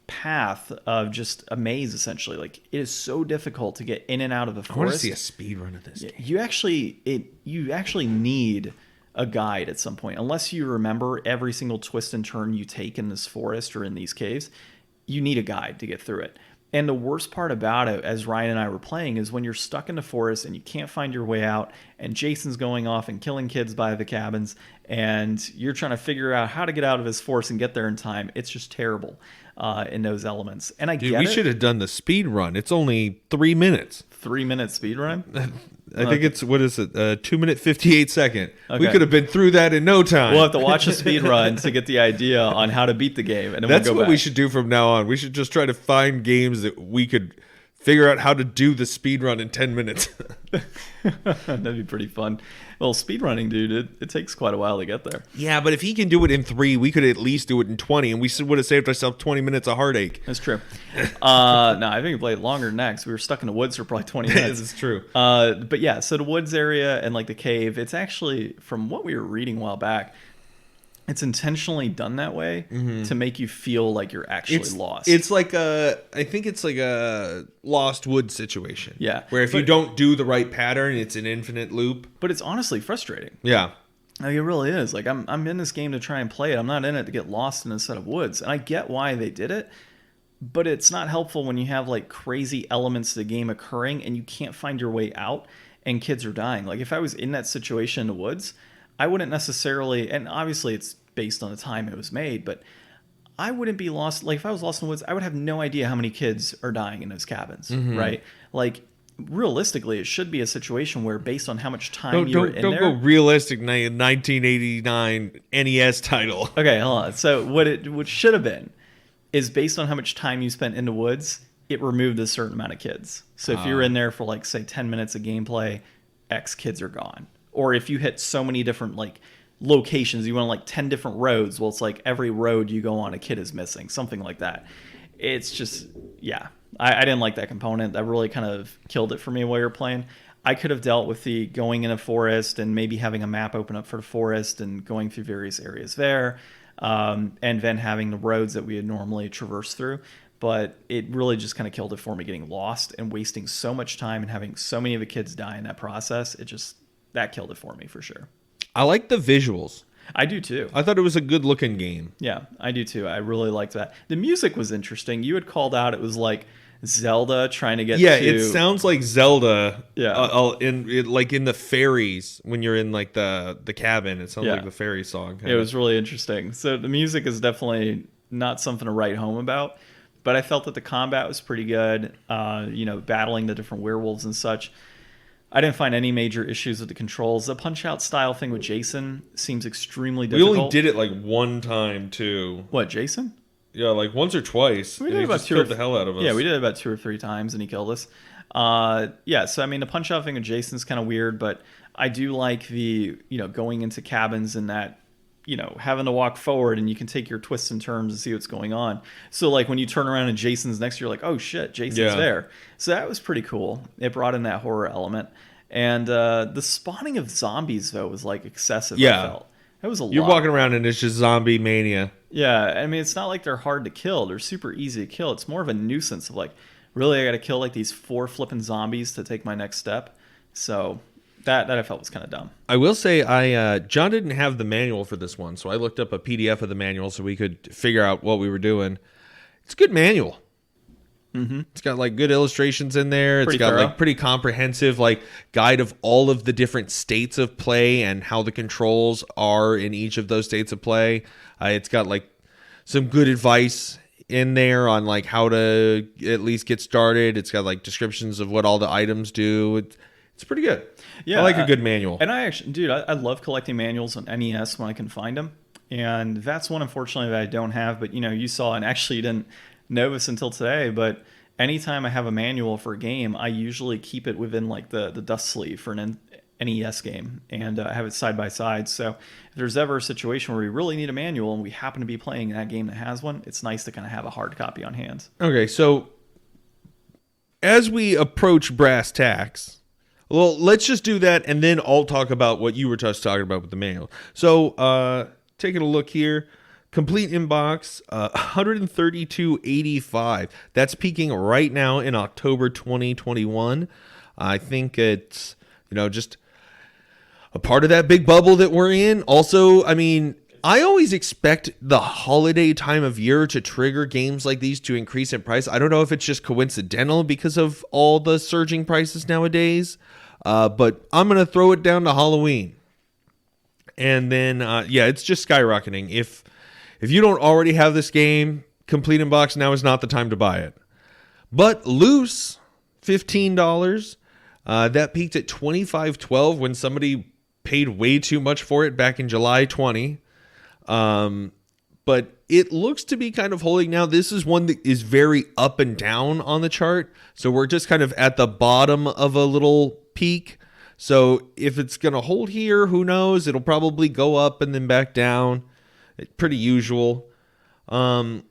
path of just a maze, essentially. Like, it is so difficult to get in and out of the forest. I want to see a speed run of this game. You actually need a guide at some point. Unless you remember every single twist and turn you take in this forest or in these caves, you need a guide to get through it. And the worst part about it, as Ryan and I were playing, is when you're stuck in the forest and you can't find your way out, and Jason's going off and killing kids by the cabins, and you're trying to figure out how to get out of his forest and get there in time. It's just terrible in those elements. And we should have done the speed run. It's only 3 minutes. 3-minute speed run? I think it's, what is it, 2 minute 58 second. Okay. We could have been through that in no time. We'll have to watch a speed run to get the idea on how to beat the game. And then That's we'll go what back. we should do from now on. We should just try to find games that we could figure out how to do the speed run in 10 minutes. That'd be pretty fun. Well, speedrunning, dude, it takes quite a while to get there. Yeah, but if he can do it in 3, we could at least do it in 20, and we would have saved ourselves 20 minutes of heartache. That's true. No, I think we played longer than that, 'cause we were stuck in the woods for probably 20 minutes. This is true. But yeah, so the woods area and like the cave, it's actually, from what we were reading a while back, it's intentionally done that way to make you feel like you're actually lost. It's like I think it's like a Lost Woods situation. Yeah. Where if you don't do the right pattern, it's an infinite loop. But it's honestly frustrating. Yeah. Like, it really is. Like, I'm in this game to try and play it. I'm not in it to get lost in a set of woods. And I get why they did it, but it's not helpful when you have like crazy elements to the game occurring and you can't find your way out and kids are dying. Like, if I was in that situation in the woods, I wouldn't necessarily, and obviously it's based on the time it was made, but I wouldn't be lost. Like, if I was lost in the woods, I would have no idea how many kids are dying in those cabins, right? Like, realistically, it should be a situation where, based on how much time you were in there... Don't go realistic 1989 NES title. Okay, hold on. So what should have been is, based on how much time you spent in the woods, it removed a certain amount of kids. So if you were in there for, like, say, 10 minutes of gameplay, X kids are gone. Or if you hit so many different, like, locations, you went on, like, 10 different roads, well, it's like every road you go on, a kid is missing. Something like that. It's just, yeah. I didn't like that component. That really kind of killed it for me while you were playing. I could have dealt with the going in a forest and maybe having a map open up for the forest and going through various areas there, and then having the roads that we would normally traverse through. But it really just kind of killed it for me, getting lost and wasting so much time and having so many of the kids die in that process. That killed it for me for sure. I like the visuals. I do too. I thought it was a good looking game. Yeah, I do too. I really liked that. The music was interesting. You had called out it was like Zelda trying to get to... it sounds like Zelda. Yeah. Like in the fairies, when you're in like the cabin, it sounds like the fairy song. It was really interesting. So the music is definitely not something to write home about, but I felt that the combat was pretty good. Battling the different werewolves and such. I didn't find any major issues with the controls. The punch-out style thing with Jason seems extremely difficult. We only did it like one time, too. What, Jason? Yeah, like once or twice. We and did he about just killed the hell out of us. Yeah, we did it about 2 or 3 times, and he killed us. Yeah, so I mean, the punch out thing with Jason's kind of weird, but I do like the going into cabins and that having to walk forward and you can take your twists and turns and see what's going on. So like when you turn around and Jason's next to you, you're like, oh shit, Jason's there. So that was pretty cool. It brought in that horror element. And the spawning of zombies though was like excessive. I felt it was a lot. You're walking around and it's just zombie mania. Yeah, I mean it's not like they're hard to kill. They're super easy to kill. It's more of a nuisance of like, really I got to kill like these 4 flipping zombies to take my next step. So that I felt was kind of dumb. I will say John didn't have the manual for this one, so I looked up a PDF of the manual so we could figure out what we were doing. It's a good manual. Mm-hmm. It's got like good illustrations in there. It's got like pretty comprehensive like guide of all of the different states of play and how the controls are in each of those states of play. It's got like some good advice in there on like how to at least get started. It's got like descriptions of what all the items do. It's pretty good. Yeah, I like a good manual. And I actually, dude, I love collecting manuals on NES when I can find them. And that's one, unfortunately, that I don't have. But, you saw, and actually you didn't know this until today, but anytime I have a manual for a game, I usually keep it within, like, the dust sleeve for an NES game. And I have it side by side. So if there's ever a situation where we really need a manual and we happen to be playing that game that has one, it's nice to kind of have a hard copy on hand. Okay, so as we approach brass tacks... Well, let's just do that, and then I'll talk about what you were just talking about with the manual. So, taking a look here, complete inbox, $132.85. That's peaking right now in October 2021. I think it's just a part of that big bubble that we're in. Also, I mean, I always expect the holiday time of year to trigger games like these to increase in price. I don't know if it's just coincidental because of all the surging prices nowadays. But I'm going to throw it down to Halloween. And then, it's just skyrocketing. If you don't already have this game, complete in box, now is not the time to buy it. But loose, $15. That peaked at $25.12 when somebody paid way too much for it back in July 20. But it looks to be kind of holding now. This is one that is very up and down on the chart. So we're just kind of at the bottom of a little peak. So if it's going to hold here, who knows? It'll probably go up and then back down. Pretty usual. I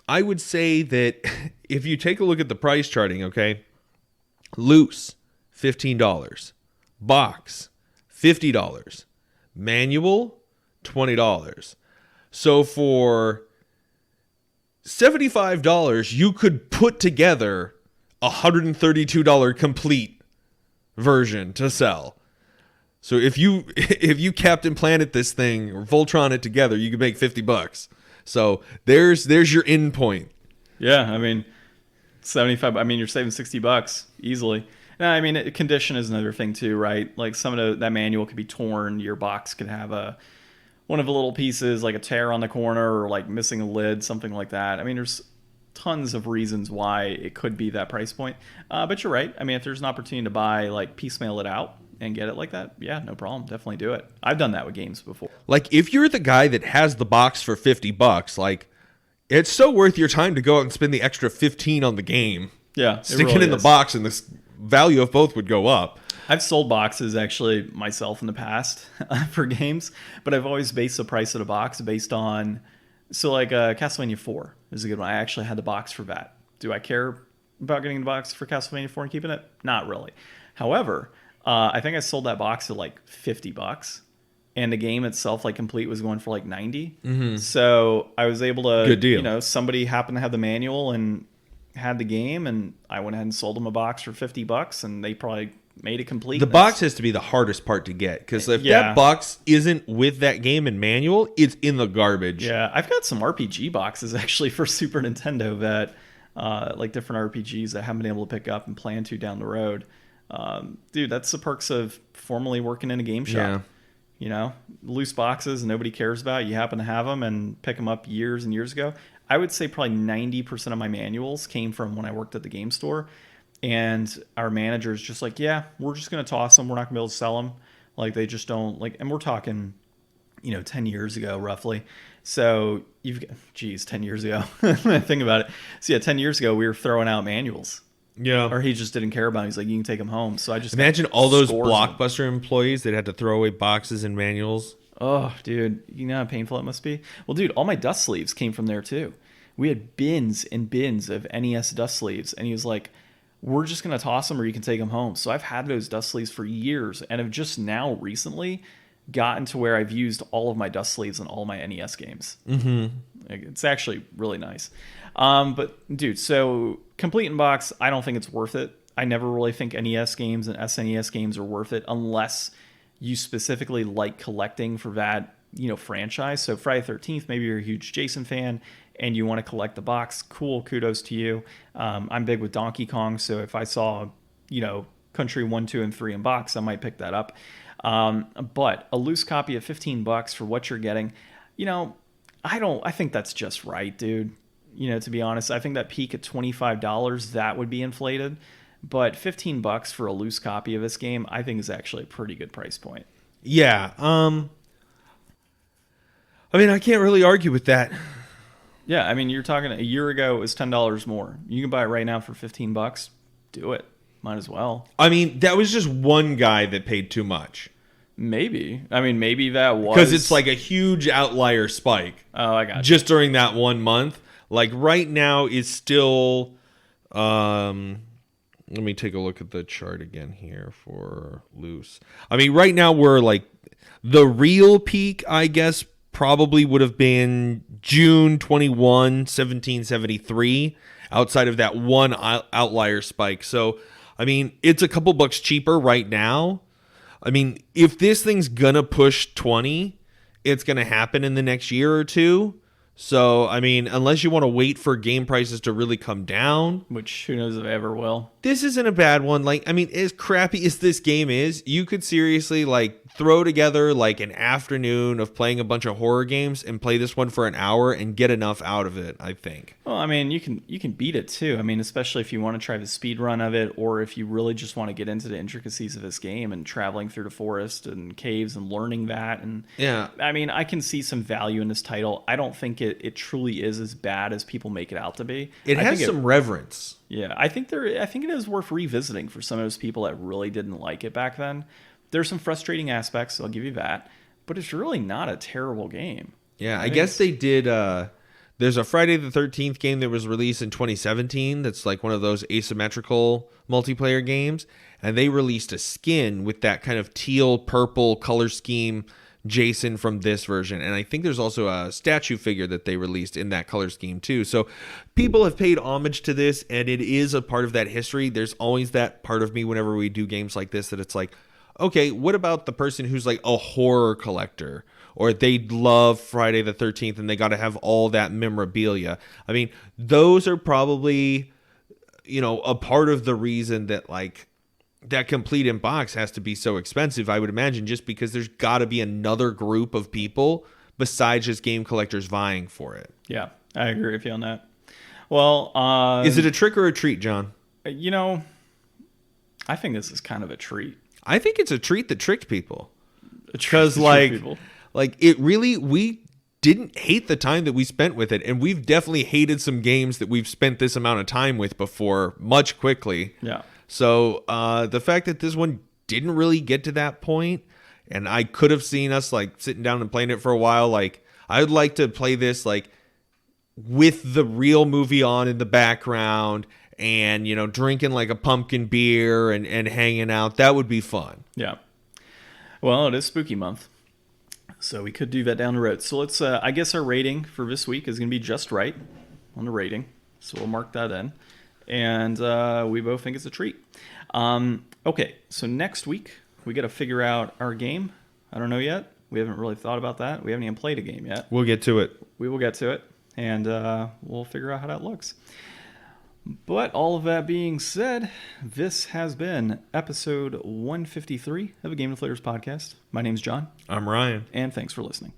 would say that if you take a look at the price charting, okay, loose, $15. Box, $50. Manual, $20. So for $75, you could put together a $132 complete version to sell. So if you Captain Planet this thing or Voltron it together, you could make $50. So there's your end point. Yeah, I mean, 75. I mean, you're saving $60 easily. And I mean, condition is another thing too, right? Like some of that manual could be torn. Your box could have one of the little pieces, like a tear on the corner or like missing a lid, something like that. I mean, there's tons of reasons why it could be that price point. But you're right. I mean, if there's an opportunity to buy, like piecemeal it out and get it like that, yeah, no problem. Definitely do it. I've done that with games before. Like if you're the guy that has the box for $50, like it's so worth your time to go out and spend the extra $15 on the game. Yeah. Stick it in the box and the value of both would go up. I've sold boxes actually myself in the past for games, but I've always based the price of the box based on, so like Castlevania 4 is a good one. I actually had the box for that. Do I care about getting the box for Castlevania 4 and keeping it? Not really. However, I think I sold that box at like $50, and the game itself, like complete, was going for like $90. Mm-hmm. So I was able to, good deal. Somebody happened to have the manual and had the game, and I went ahead and sold them a box for $50, and they probably made it complete. The box has to be the hardest part to get, because if that box isn't with that game and manual, it's in the garbage. Yeah, I've got some RPG boxes actually for Super Nintendo that, like different RPGs that I haven't been able to pick up and plan to down the road. Dude, that's the perks of formerly working in a game shop. Yeah. Loose boxes nobody cares about. You happen to have them and pick them up years and years ago. I would say probably 90% of my manuals came from when I worked at the game store. And our manager's just like, yeah, we're just going to toss them. We're not going to be able to sell them. Like, they just don't, like, and we're talking, 10 years ago, roughly. So 10 years ago. Think about it. So yeah, 10 years ago, we were throwing out manuals. Yeah. Or he just didn't care about it. He's like, you can take them home. So I just imagine all those Blockbuster employees that had to throw away boxes and manuals. Oh, dude, you know how painful it must be? Well, dude, all my dust sleeves came from there too. We had bins and bins of NES dust sleeves, and he was like, we're just going to toss them or you can take them home. So I've had those dust sleeves for years, and have just now recently gotten to where I've used all of my dust sleeves in all my NES games. Mm-hmm. It's actually really nice. But, dude, so complete in box, I don't think it's worth it. I never really think NES games and SNES games are worth it unless you specifically like collecting for that, franchise. So Friday the 13th, maybe you're a huge Jason fan and you want to collect the box. Cool. Kudos to you. I'm big with Donkey Kong. So if I saw, Country 1, 2, and 3 in box, I might pick that up. But a loose copy of $15 for what you're getting, I think that's just right, dude. To be honest, I think that peak at $25, that would be inflated. But $15 for a loose copy of this game, I think is actually a pretty good price point. Yeah. I can't really argue with that. Yeah, you're talking a year ago, it was $10 more. You can buy it right now for $15. Do it. Might as well. That was just one guy that paid too much. Maybe. Maybe that was... Because it's like a huge outlier spike. Oh, I got you. Just during that 1 month. Like right now is still... let me take a look at the chart again here for loose. Right now we're like... The real peak, I guess, probably would have been June 21, 1773, outside of that one outlier spike. So, it's a couple bucks cheaper right now. If this thing's gonna push 20, it's gonna happen in the next year or two. So, unless you want to wait for game prices to really come down. Which, who knows if it ever will. This isn't a bad one. As crappy as this game is, you could seriously, throw together, an afternoon of playing a bunch of horror games and play this one for an hour and get enough out of it, I think. Well, you can beat it, too. Especially if you want to try the speed run of it, or if you really just want to get into the intricacies of this game and traveling through the forest and caves and learning that. And yeah. I can see some value in this title. I don't think it truly is as bad as people make it out to be. It has some reverence. Yeah, I think it is worth revisiting for some of those people that really didn't like it back then. There's some frustrating aspects, I'll give you that, but it's really not a terrible game. Yeah, I guess they did. There's a Friday the 13th game that was released in 2017 that's like one of those asymmetrical multiplayer games, and they released a skin with that kind of teal purple color scheme Jason from this version. And I think there's also a statue figure that they released in that color scheme too. So people have paid homage to this, and it is a part of that history. There's always that part of me whenever we do games like this that it's like, okay, what about the person who's like a horror collector, or they love Friday the 13th and they got to have all that memorabilia? Those are probably, a part of the reason that that complete in box has to be so expensive, I would imagine, just because there's got to be another group of people besides just game collectors vying for it. Yeah, I agree with you on that. Well, is it a trick or a treat, John? I think this is kind of a treat. I think it's a treat that tricked people. Because it really, we didn't hate the time that we spent with it, and we've definitely hated some games that we've spent this amount of time with before much quickly. Yeah. So the fact that this one didn't really get to that point, and I could have seen us sitting down and playing it for a while. I would like to play this with the real movie on in the background, and drinking a pumpkin beer and hanging out. That would be fun. Yeah. Well, it is spooky month, so we could do that down the road. So let's I guess our rating for this week is going to be just right on the rating, so we'll mark that in, and we both think it's a treat. Okay, so next week we got to figure out our game. I don't know yet. We haven't really thought about that. We haven't even played a game yet. We'll get to it. We will get to it, and we'll figure out how that looks. But all of that being said, this has been episode 153 of the Game Deflators Podcast. My name's John. I'm Ryan. And thanks for listening.